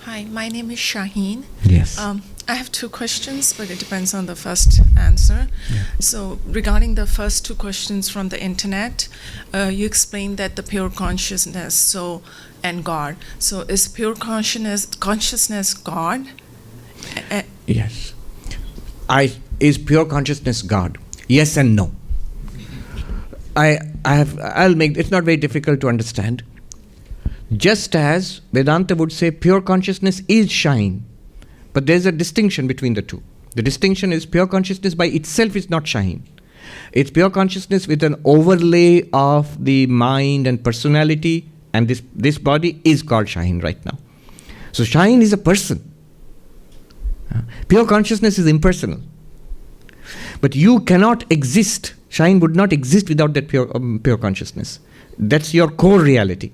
Hi, my name is Shaheen. Yes. I have two questions, but it depends on the first answer. Yeah. So, regarding the first two questions from the internet, you explained that the pure consciousness, and God. So, is pure consciousness God? Yes. Is pure consciousness God? Yes and no. I'll make it's not very difficult to understand. Just as Vedanta would say pure consciousness is shine, but there's a distinction between the two. The distinction is pure consciousness by itself is not shine. It's pure consciousness with an overlay of the mind and personality, and this body is called shine right now. So shine is a person. Pure consciousness is impersonal. But you cannot exist. Shine would not exist without that pure consciousness. That's your core reality.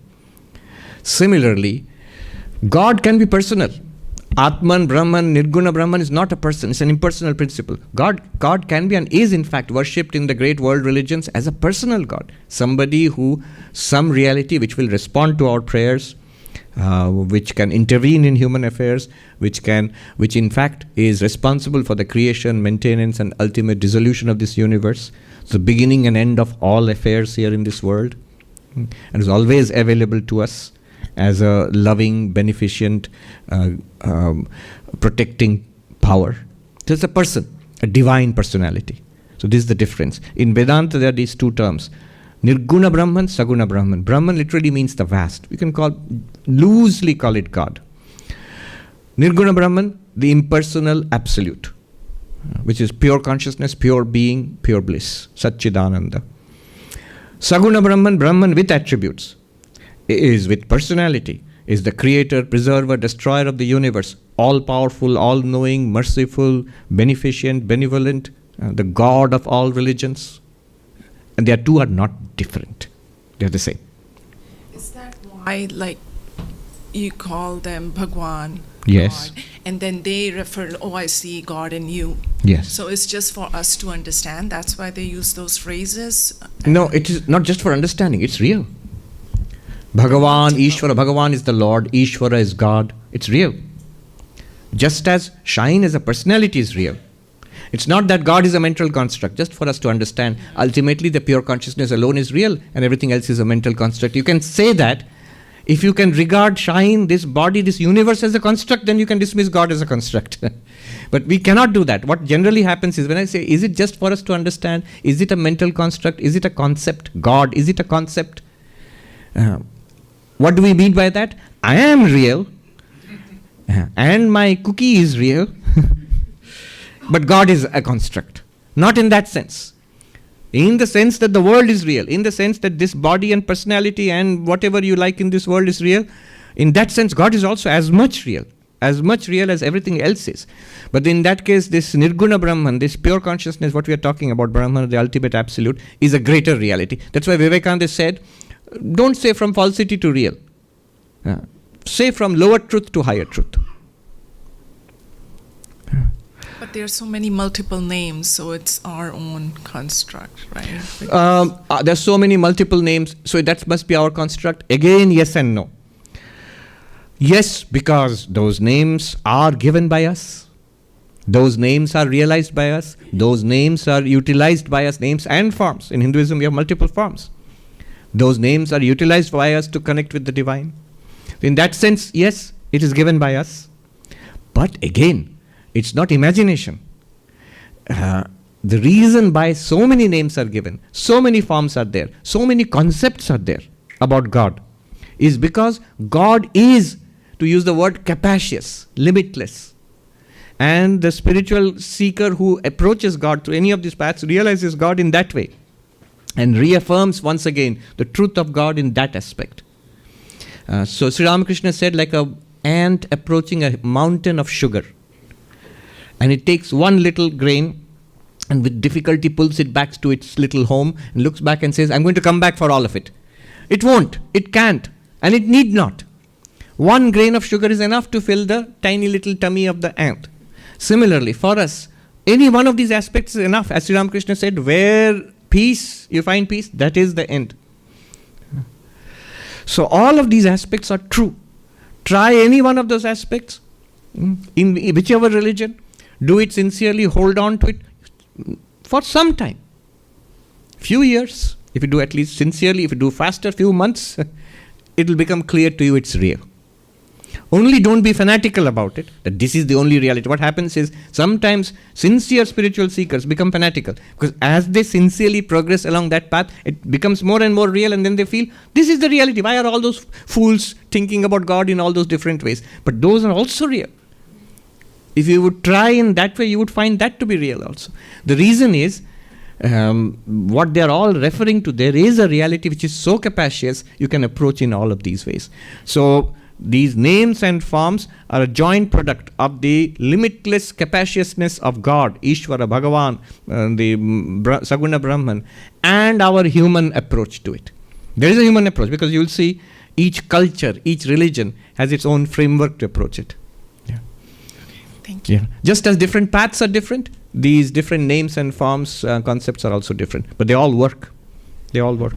Similarly, God can be personal. Atman, Brahman, Nirguna Brahman is not a person. It's an impersonal principle. God can be and is in fact worshipped in the great world religions as a personal God. Somebody some reality which will respond to our prayers, which can intervene in human affairs, which in fact is responsible for the creation, maintenance and ultimate dissolution of this universe. It's the beginning and end of all affairs here in this world, and is always available to us as a loving, beneficent, protecting power. So it's a person, a divine personality. So this is the difference. In Vedanta there are these two terms. Nirguna Brahman, Saguna Brahman. Brahman literally means the vast. We can loosely call it God. Nirguna Brahman, the impersonal absolute, which is pure consciousness, pure being, pure bliss, Satchidananda. Saguna Brahman, Brahman with attributes, is with personality, is the creator, preserver, destroyer of the universe, all-powerful, all-knowing, merciful, beneficent, benevolent, the God of all religions. And their two are not different. They're the same. Is that why, you call them Bhagwan? Yes. God, and then they refer, I see God in you. Yes. So it's just for us to understand. That's why they use those phrases? No, it is not just for understanding. It's real. Bhagavan, Ishvara. Bhagavan is the Lord. Ishvara is God. It's real. Just as shine as a personality is real. It's not that God is a mental construct, just for us to understand. Ultimately, the pure consciousness alone is real and everything else is a mental construct. You can say that. If you can regard shine, this body, this universe as a construct, then you can dismiss God as a construct. But we cannot do that. What generally happens is when I say, is it just for us to understand? Is it a mental construct? Is it a concept? God, is it a concept? What do we mean by that? I am real and my cookie is real. But God is a construct. Not in that sense. In the sense that the world is real. In the sense that this body and personality and whatever you like in this world is real. In that sense, God is also as much real as everything else is. But in that case, this Nirguna Brahman, this pure consciousness, what we are talking about, Brahman, the ultimate absolute, is a greater reality. That's why Vivekananda said, don't say from falsity to real. Say from lower truth to higher truth. But there are so many multiple names, so it's our own construct, right? There's so many multiple names, so that must be our construct. Again, yes and no. Yes, because those names are given by us. Those names are realized by us. Those names are utilized by us, names and forms. In Hinduism, we have multiple forms. Those names are utilized by us to connect with the divine. In that sense, yes, it is given by us. But again, it's not imagination. The reason why so many names are given, so many forms are there, so many concepts are there about God, is because God is, to use the word, capacious, limitless. And the spiritual seeker who approaches God through any of these paths realizes God in that way and reaffirms once again the truth of God in that aspect. So Sri Ramakrishna said, like an ant approaching a mountain of sugar. And it takes one little grain and with difficulty pulls it back to its little home and looks back and says, I'm going to come back for all of it. It won't, it can't, and it need not. One grain of sugar is enough to fill the tiny little tummy of the ant. Similarly, for us, any one of these aspects is enough. As Sri Ramakrishna said, where peace, you find peace, that is the end. So all of these aspects are true. Try any one of those aspects in whichever religion. Do it sincerely, hold on to it for some time. Few years, if you do at least sincerely, if you do faster, few months, it will become clear to you it's real. Only don't be fanatical about it, that this is the only reality. What happens is sometimes sincere spiritual seekers become fanatical because as they sincerely progress along that path, it becomes more and more real, and then they feel this is the reality. Why are all those fools thinking about God in all those different ways? But those are also real. If you would try in that way, you would find that to be real also. The reason is, what they are all referring to, there is a reality which is so capacious, you can approach in all of these ways. So these names and forms are a joint product of the limitless capaciousness of God, Ishvara, Bhagavan, the Saguna Brahman, and our human approach to it. There is a human approach because you will see each culture, each religion has its own framework to approach it. Thank you. Yeah. Just as different paths are different, these different names and forms, concepts are also different. But they all work. They all work.